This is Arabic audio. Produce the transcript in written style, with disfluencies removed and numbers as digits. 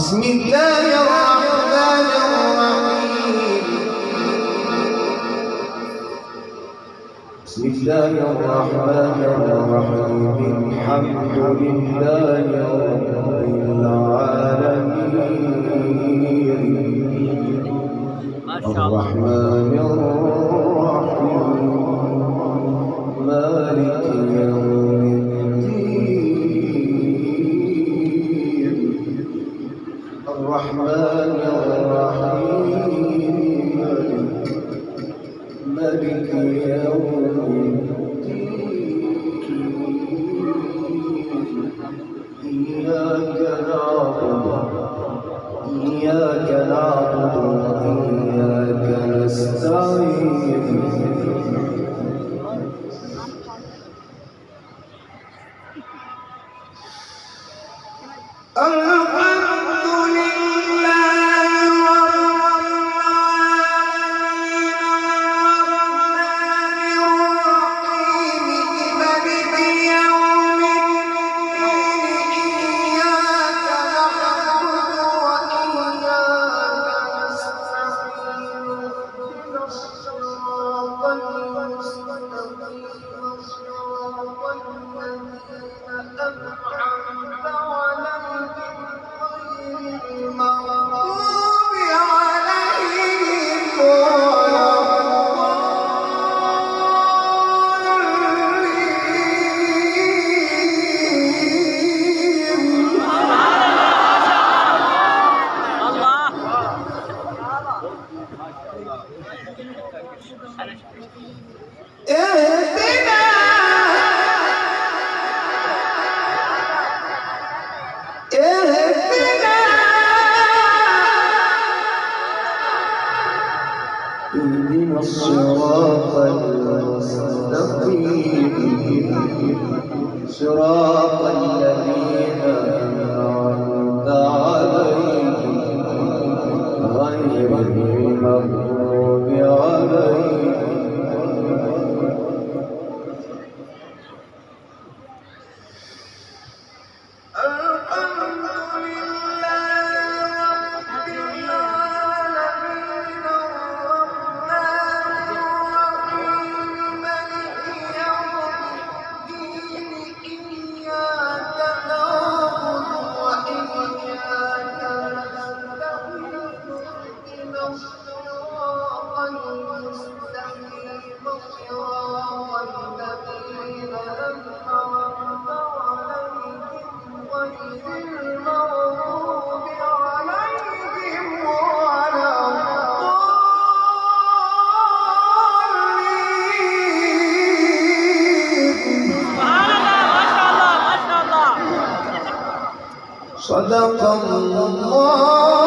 بسم الله الرحمن الرحيم. بسم الله الرحمن الرحيم. الحمد لله رب العالمين الرحمن الرحيم مالك يوم الدين الرحمن الرحيم مالك يوم إياك نعبد وإياك نستعين اهدنا الصراط المستقيم صراط الذين أنعمت عليهم غير المغضوب عليهم صدق الله